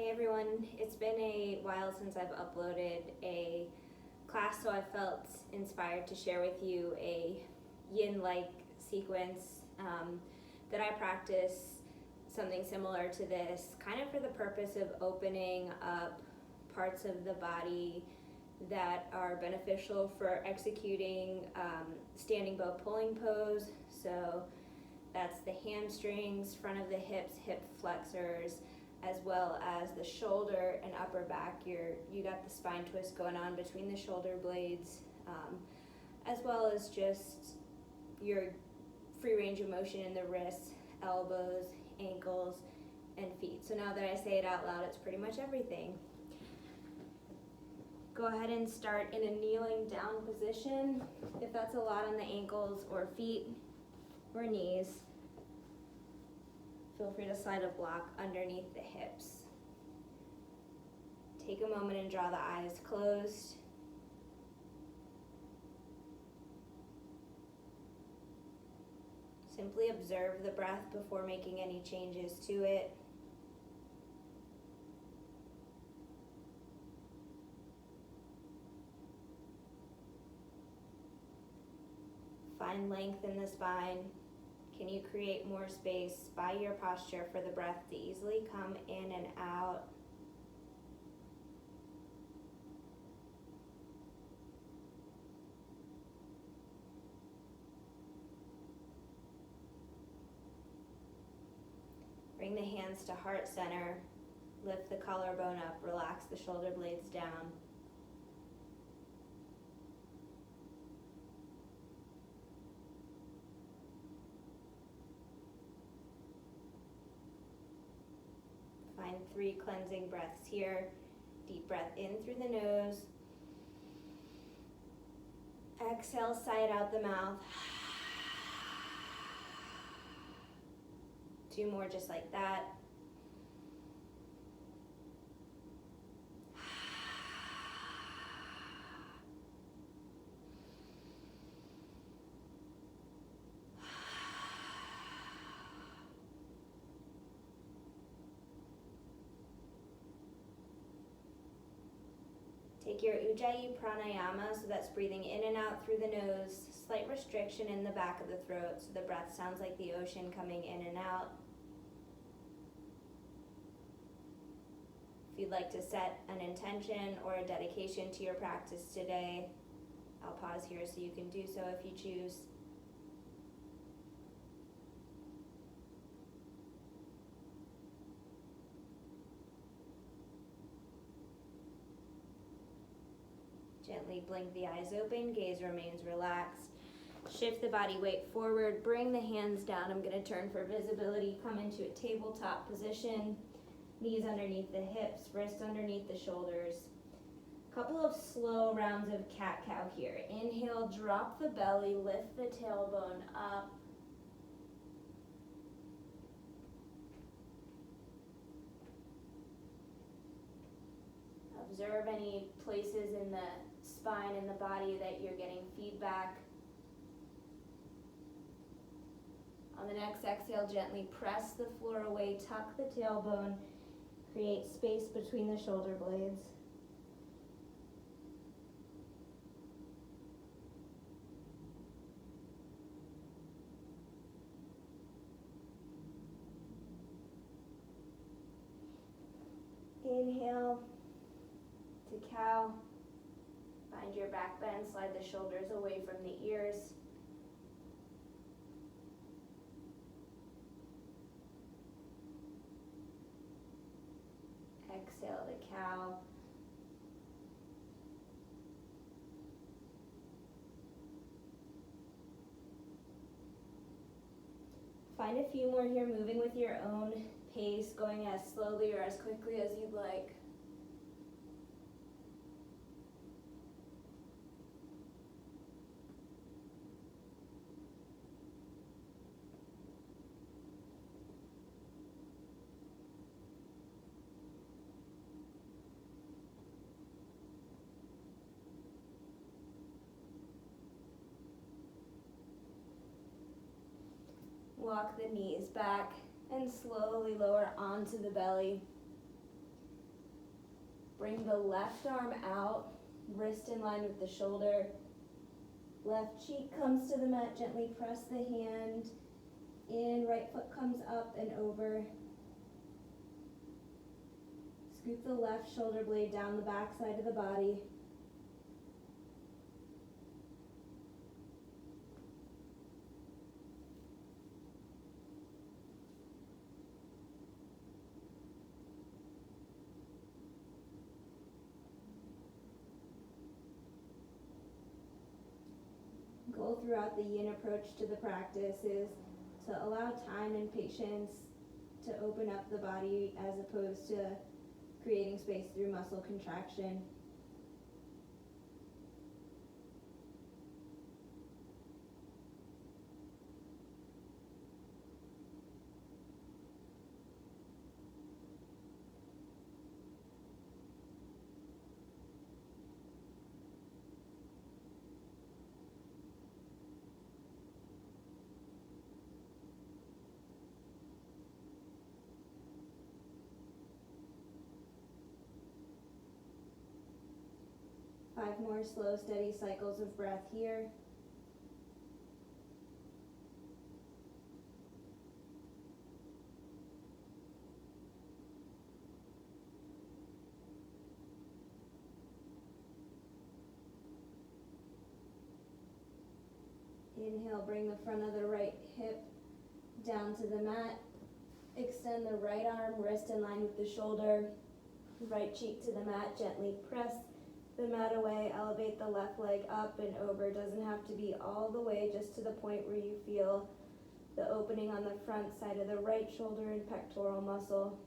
Hey everyone, it's been a while since I've uploaded a class, so I felt inspired to share with you a yin-like sequence that I practice, something similar to this, kind of for the purpose of opening up parts of the body that are beneficial for executing standing bow pulling pose. So that's the hamstrings, front of the hips, hip flexors, as well as the shoulder and upper back. You got the spine twist going on between the shoulder blades, as well as just your free range of motion in the wrists, elbows, ankles, and feet. So now that I say it out loud, it's pretty much everything. Go ahead and start in a kneeling down position. If that's a lot on the ankles or feet or knees, feel free to slide a block underneath the hips. Take a moment and draw the eyes closed. Simply observe the breath before making any changes to it. Find length in the spine. Can you create more space by your posture for the breath to easily come in and out? Bring the hands to heart center. Lift the collarbone up. Relax the shoulder blades down. Find 3 cleansing breaths here. Deep breath in through the nose. Exhale, sigh out the mouth. 2 more just like that. Take your Ujjayi pranayama, so that's breathing in and out through the nose, slight restriction in the back of the throat, so the breath sounds like the ocean coming in and out. If you'd like to set an intention or a dedication to your practice today, I'll pause here so you can do so if you choose. Gently blink the eyes open, gaze remains relaxed. Shift the body weight forward, bring the hands down. I'm going to turn for visibility, come into a tabletop position. Knees underneath the hips, wrists underneath the shoulders. Couple of slow rounds of cat-cow here. Inhale, drop the belly, lift the tailbone up. Observe any places in the spine and the body that you're getting feedback. On the next exhale, gently press the floor away, tuck the tailbone, create space between the shoulder blades. Inhale to cow. Find your back bend, slide the shoulders away from the ears. Exhale to cow. Find a few more here, moving with your own pace, going as slowly or as quickly as you'd like. Walk the knees back and slowly lower onto the belly. Bring the left arm out, wrist in line with the shoulder. Left cheek comes to the mat, gently press the hand in, right foot comes up and over. Scoop the left shoulder blade down the back side of the body. Goal throughout the yin approach to the practice is to allow time and patience to open up the body as opposed to creating space through muscle contraction. Five more slow, steady cycles of breath here. Inhale, bring the front of the right hip down to the mat. Extend the right arm, wrist in line with the shoulder. Right cheek to the mat, gently press the mat away, elevate the left leg up and over. Doesn't have to be all the way, just to the point where you feel the opening on the front side of the right shoulder and pectoral muscle.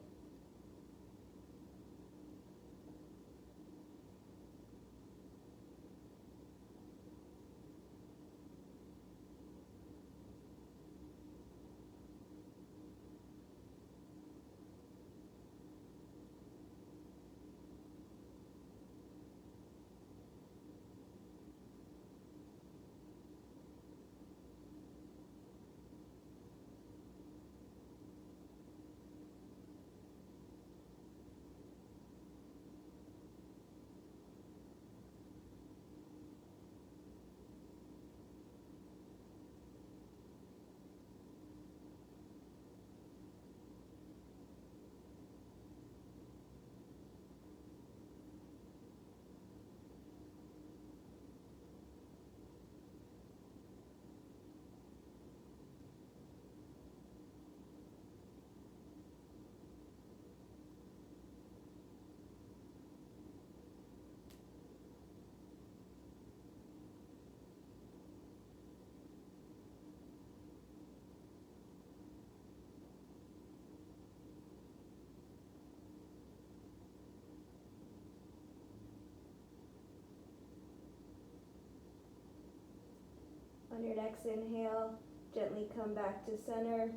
On your next inhale, gently come back to center.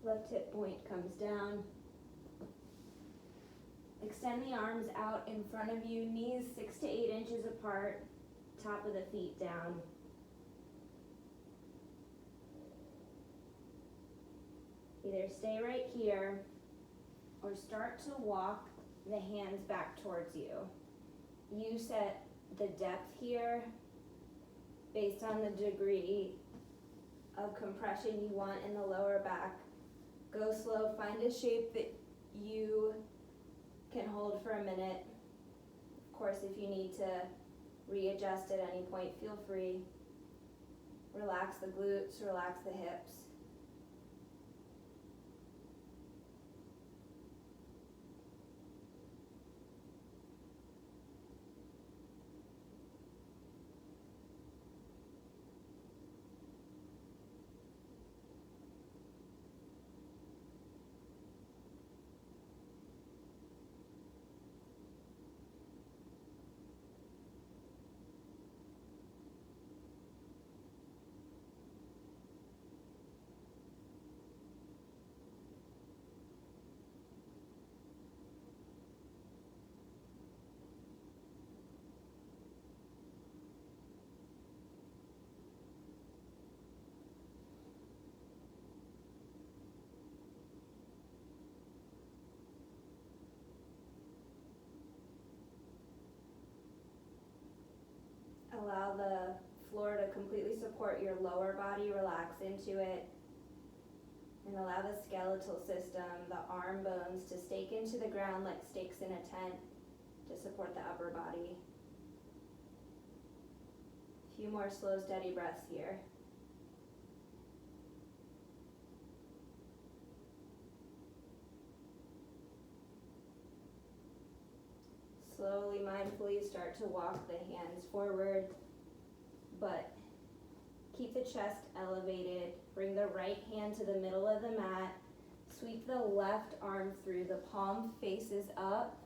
Left hip point comes down. Extend the arms out in front of you, knees 6 to 8 inches apart, top of the feet down. Either stay right here or start to walk the hands back towards you. You set the depth here based on the degree of compression you want in the lower back. Go slow, find a shape that you can hold for a minute. Of course, if you need to readjust at any point, feel free. Relax the glutes, relax the hips. floor to completely support your lower body, relax into it. And allow the skeletal system, the arm bones, to stake into the ground like stakes in a tent to support the upper body. A few more slow, steady breaths here. Slowly, mindfully start to walk the hands forward, but keep the chest elevated. Bring the right hand to the middle of the mat. Sweep the left arm through. The palm faces up.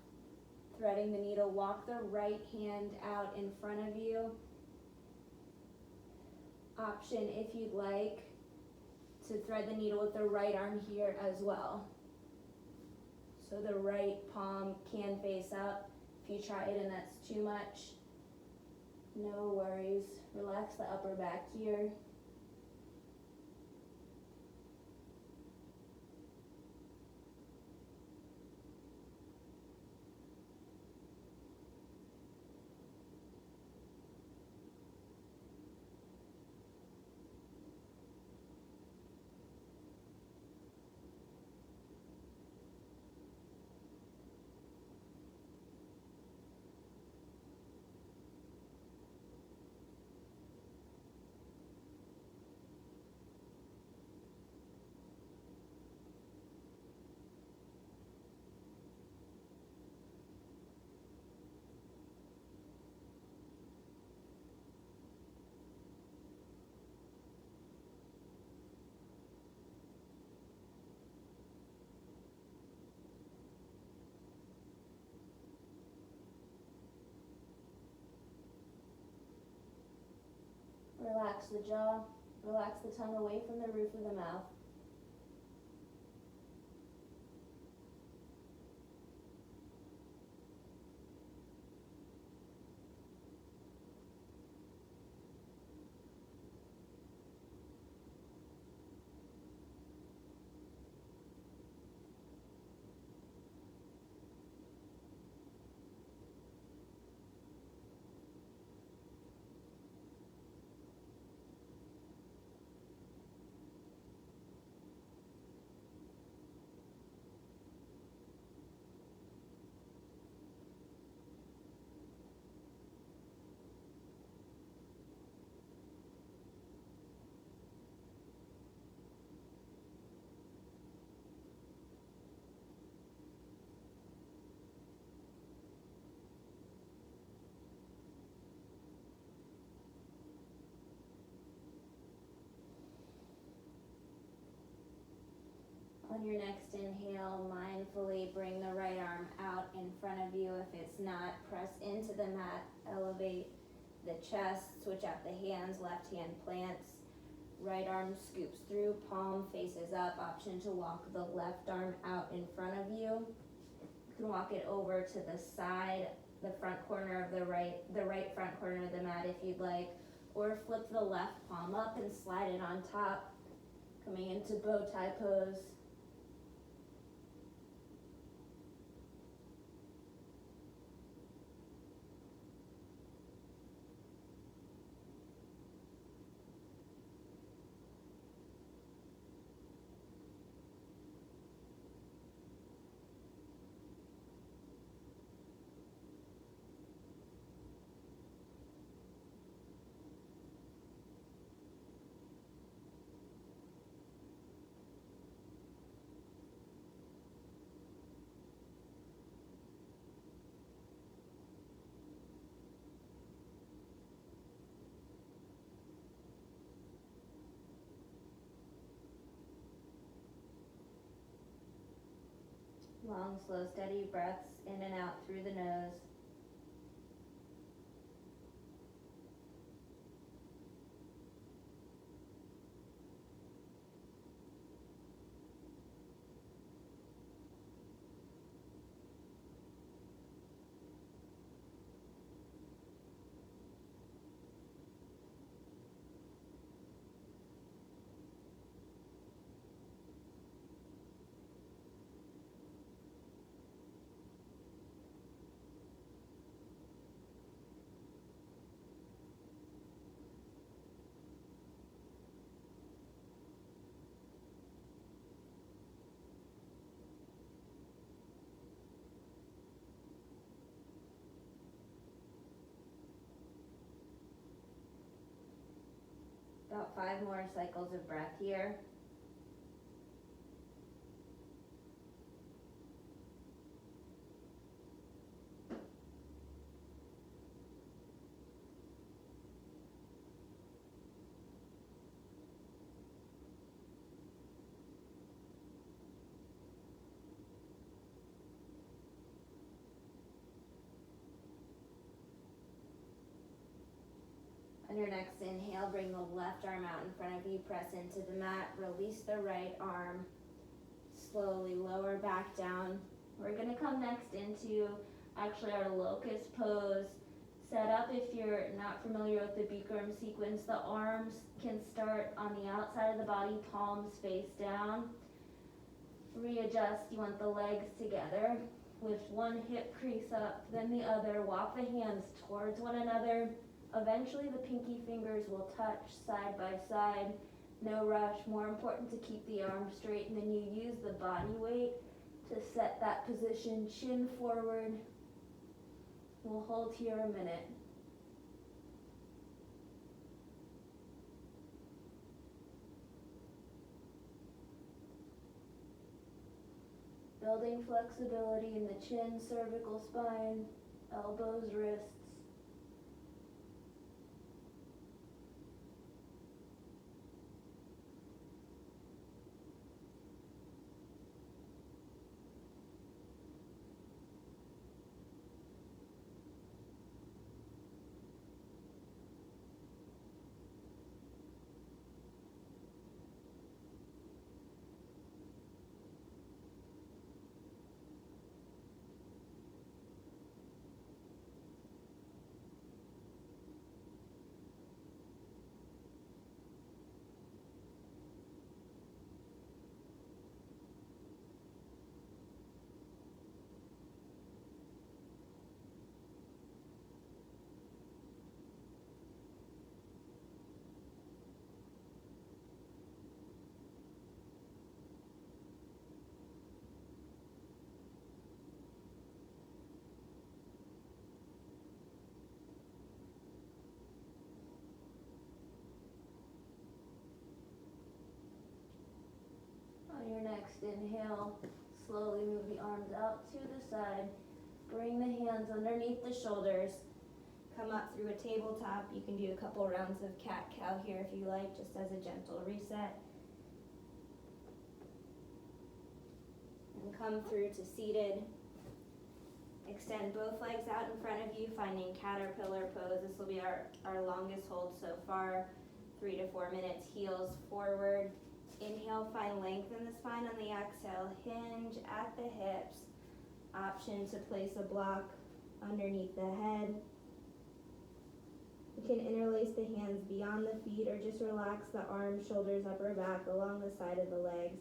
Threading the needle, walk the right hand out in front of you. Option, if you'd like, to thread the needle with the right arm here as well. So the right palm can face up. If you try it and that's too much, no worries. Relax the upper back here. Relax the jaw, relax the tongue away from the roof of the mouth. On your next inhale, mindfully bring the right arm out in front of you. If it's not, press into the mat, elevate the chest, switch out the hands, left hand plants, right arm scoops through, palm faces up. Option to walk the left arm out in front of you. You can walk it over to the side, the front corner of the right front corner of the mat if you'd like, or flip the left palm up and slide it on top, coming into bow tie pose. Long, slow, steady breaths in and out through the nose. About 5 more cycles of breath here. On your next inhale, bring the left arm out in front of you, press into the mat, release the right arm, slowly lower back down. We're gonna come next into actually our locust pose. Set up, if you're not familiar with the Bikram sequence, the arms can start on the outside of the body, palms face down. Readjust, you want the legs together. Lift one hip crease up, then the other. Walk the hands towards one another. Eventually the pinky fingers will touch side by side. No rush. More important to keep the arms straight, and then you use the body weight to set that position. Chin forward. We'll hold here a minute. Building flexibility in the chin, cervical spine, elbows, wrists. On your next inhale, slowly move the arms out to the side. Bring the hands underneath the shoulders. Come up through a tabletop. You can do a couple rounds of cat-cow here if you like, just as a gentle reset. And come through to seated. Extend both legs out in front of you, finding caterpillar pose. This will be our longest hold so far, 3 to 4 minutes. Heels forward. Inhale, find length in the spine. On the exhale, hinge at the hips. Option to place a block underneath the head. You can interlace the hands beyond the feet or just relax the arms, shoulders, upper back along the side of the legs.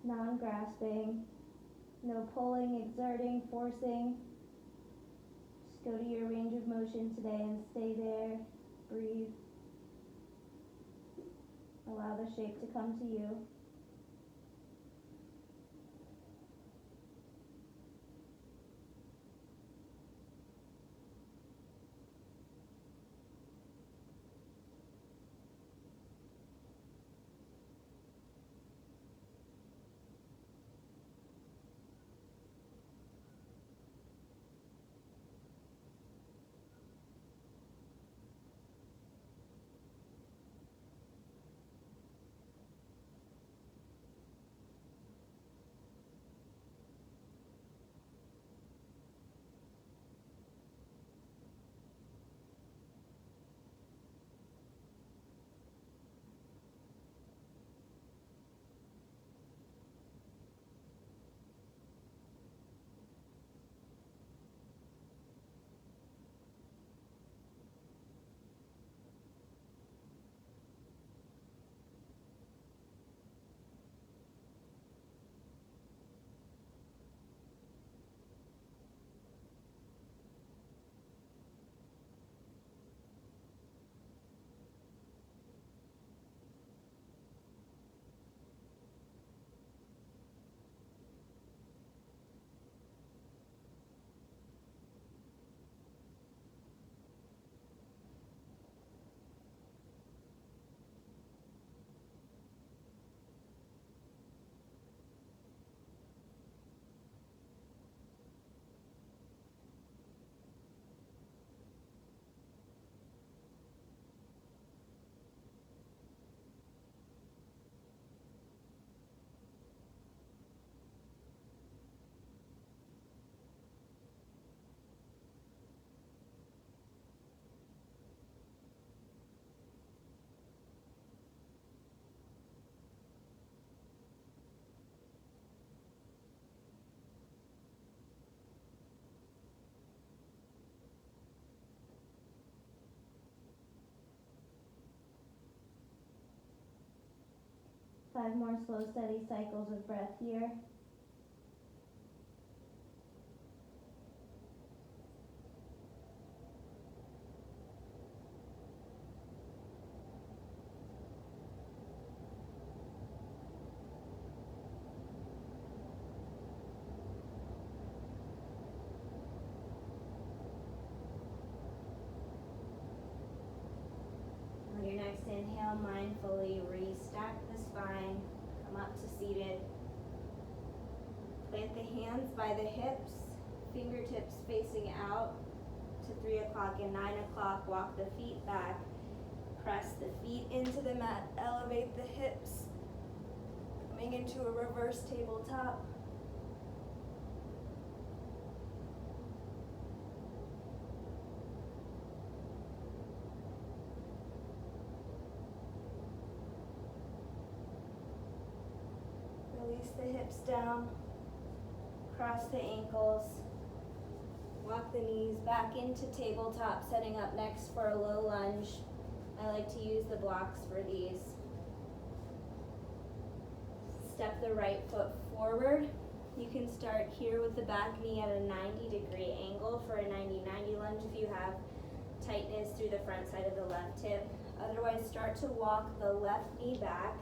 Non-grasping, no pulling, exerting, forcing. Just go to your range of motion today and stay there. Breathe. Allow the shape to come to you. 5 more slow, steady cycles of breath here. On your next inhale, mindfully restack the spine, come up to seated. Plant the hands by the hips, fingertips facing out to 3 o'clock and 9 o'clock. Walk the feet back, press the feet into the mat, elevate the hips, coming into a reverse tabletop. Release the hips down, cross the ankles, walk the knees back into tabletop, setting up next for a low lunge. I like to use the blocks for these. Step the right foot forward. You can start here with the back knee at a 90-degree angle for a 90-90 lunge if you have tightness through the front side of the left hip. Otherwise, start to walk the left knee back,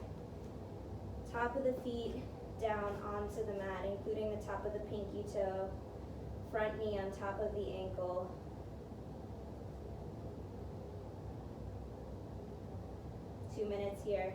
top of the feet down onto the mat, including the top of the pinky toe, front knee on top of the ankle. Two minutes here.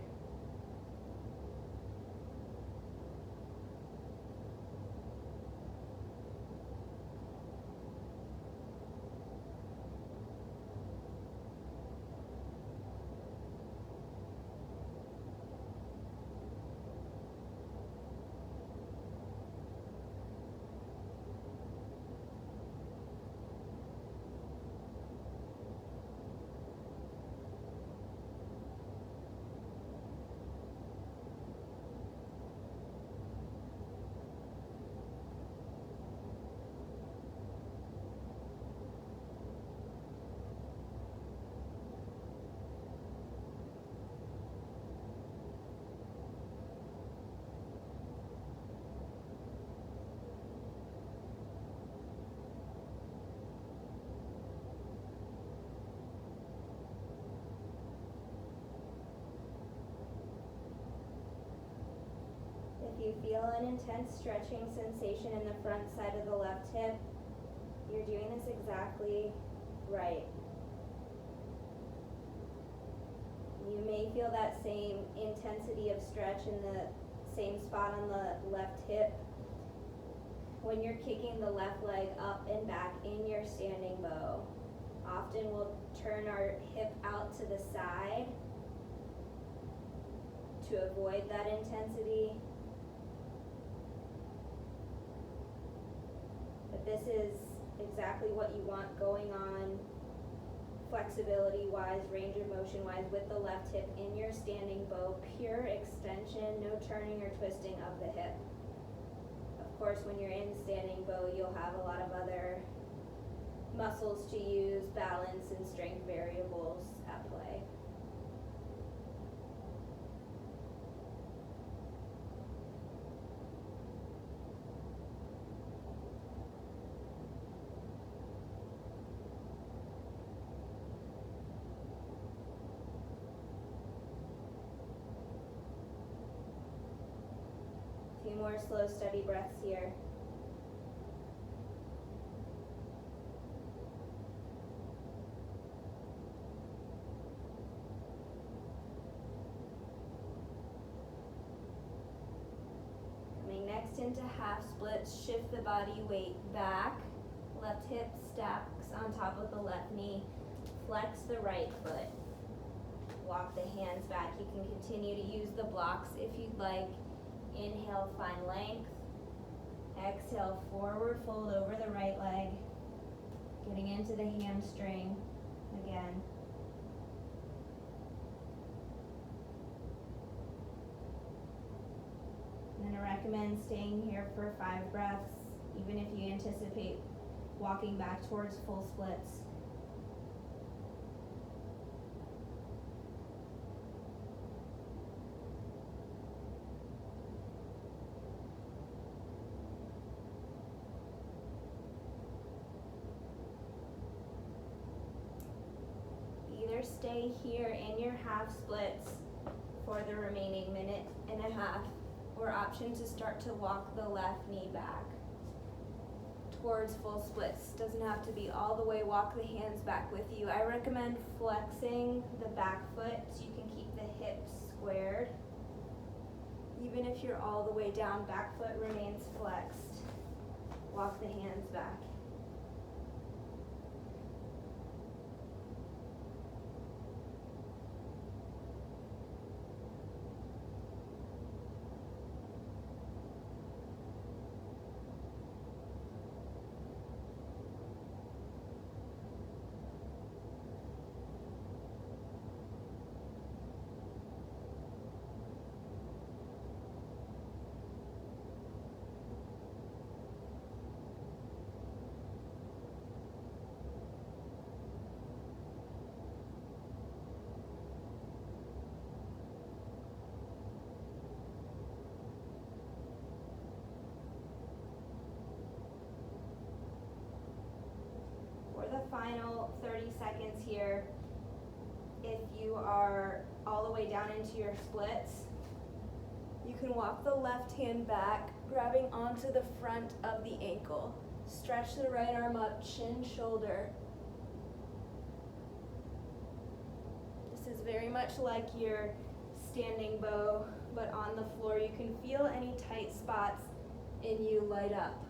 If you feel an intense stretching sensation in the front side of the left hip, you're doing this exactly right. You may feel that same intensity of stretch in the same spot on the left hip when you're kicking the left leg up and back in your standing bow. Often we'll turn our hip out to the side to avoid that intensity. But this is exactly what you want going on flexibility-wise, range of motion-wise with the left hip in your standing bow. Pure extension, no turning or twisting of the hip. Of course, when you're in standing bow, you'll have a lot of other muscles to use, balance and strength variables at play. A few more slow, steady breaths here. Coming next into half splits, shift the body weight back. Left hip stacks on top of the left knee. Flex the right foot. Walk the hands back. You can continue to use the blocks if you'd like. Inhale, find length. Exhale, forward fold over the right leg. Getting into the hamstring again. And then I recommend staying here for 5 breaths, even if you anticipate walking back towards full splits. stay here in your half splits for the remaining minute and a half, or option to start to walk the left knee back towards full splits. Doesn't have to be all the way, walk the hands back with you. I recommend flexing the back foot so you can keep the hips squared. Even if you're all the way down, back foot remains flexed. Walk the hands back. For the final 30 seconds here, if you are all the way down into your splits, you can walk the left hand back, grabbing onto the front of the ankle. Stretch the right arm up, chin, shoulder. This is very much like your standing bow, but on the floor. You can feel any tight spots in you light up.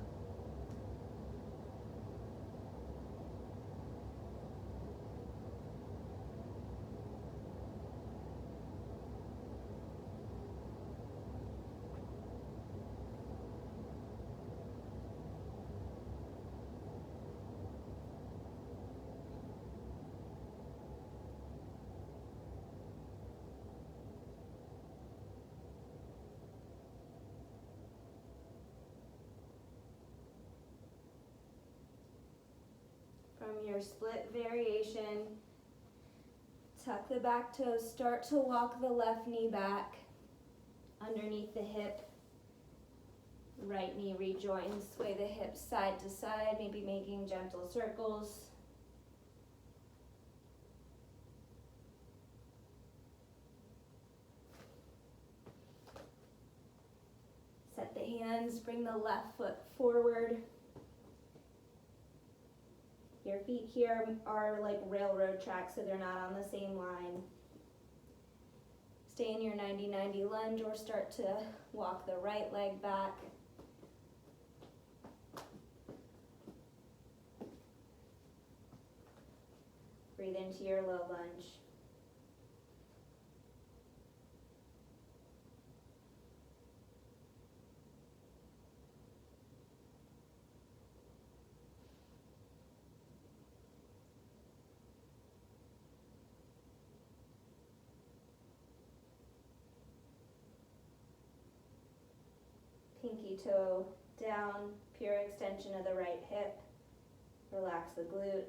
From your split variation, tuck the back toes, start to walk the left knee back underneath the hip. Right knee rejoins, sway the hips side to side, maybe making gentle circles. Set the hands, bring the left foot forward. Your feet here are like railroad tracks, so they're not on the same line. Stay in your 90-90 lunge or start to walk the right leg back. Breathe into your low lunge. Pinky toe down, pure extension of the right hip. Relax the glute.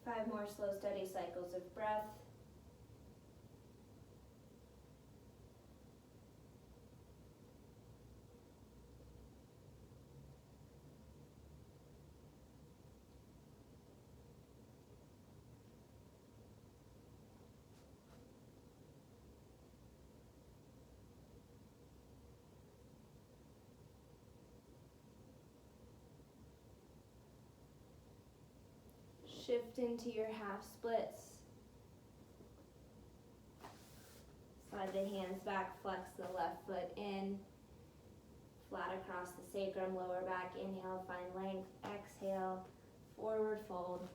Five more slow, steady cycles of breath. shift into your half splits. Slide the hands back, flex the left foot in, flat across the sacrum, lower back. Inhale, find length. Exhale, forward fold.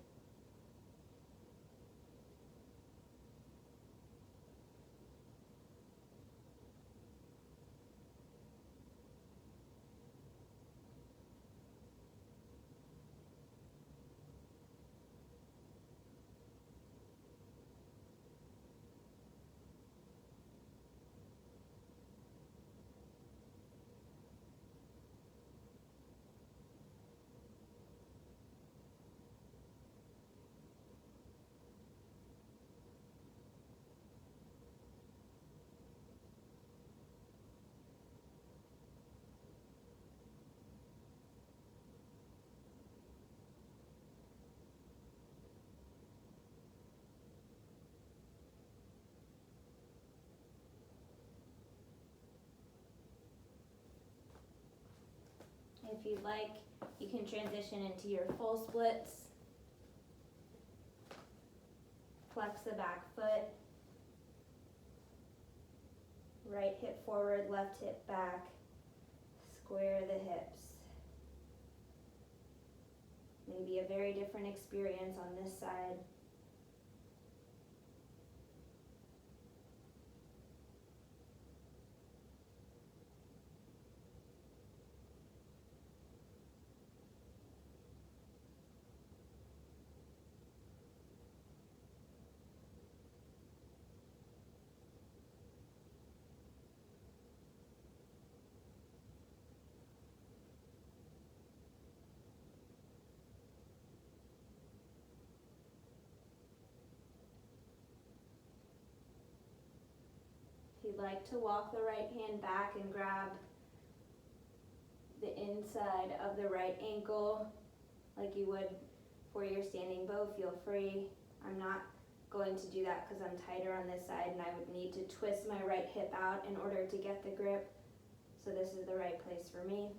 If you'd like, you can transition into your full splits. Flex the back foot. Right hip forward, left hip back. Square the hips. Maybe a very different experience on this side. If you'd like to walk the right hand back and grab the inside of the right ankle like you would for your standing bow, feel free. I'm not going to do that because I'm tighter on this side and I would need to twist my right hip out in order to get the grip. So this is the right place for me.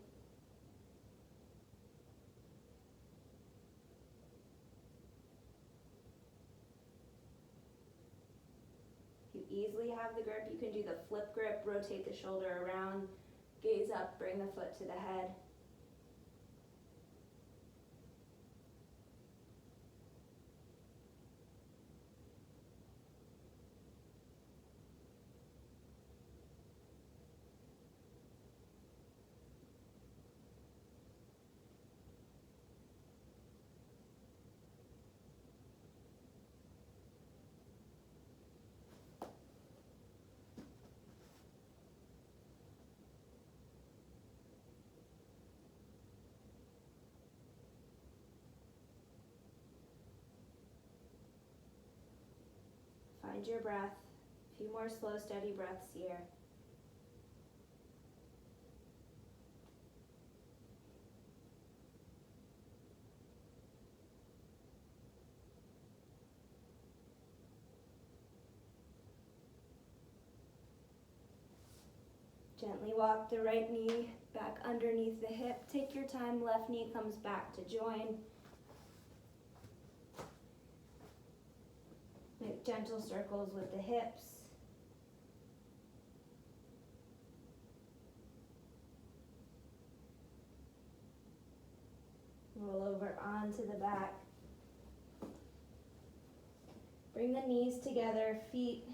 If you easily have the grip, you can do the flip grip, rotate the shoulder around, gaze up, bring the foot to the head. Find your breath. A few more slow, steady breaths here. Gently walk the right knee back underneath the hip. Take your time, left knee comes back to join. Make gentle circles with the hips. Roll over onto the back. Bring the knees together, feet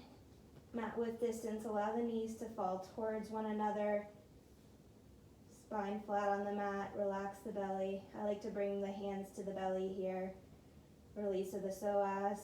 mat width distance. Allow the knees to fall towards one another. Spine flat on the mat, relax the belly. I like to bring the hands to the belly here. Release of the psoas.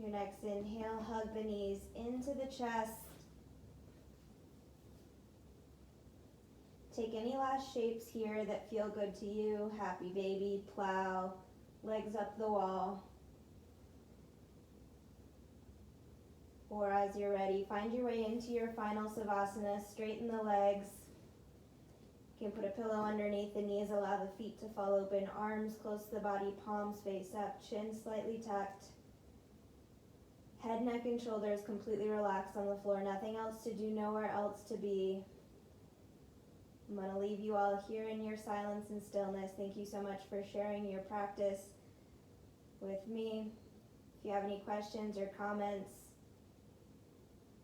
Your next inhale, hug the knees into the chest. Take any last shapes here that feel good to you. Happy baby, plow, legs up the wall. Or as you're ready, find your way into your final savasana. Straighten the legs. You can put a pillow underneath the knees. Allow the feet to fall open. Arms close to the body. Palms face up. Chin slightly tucked. Head, neck, and shoulders completely relaxed on the floor. Nothing else to do. Nowhere else to be. I'm going to leave you all here in your silence and stillness. Thank you so much for sharing your practice with me. If you have any questions or comments,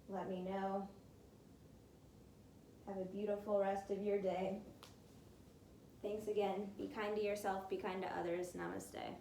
let me know. Have a beautiful rest of your day. Thanks again. Be kind to yourself, be kind to others. Namaste.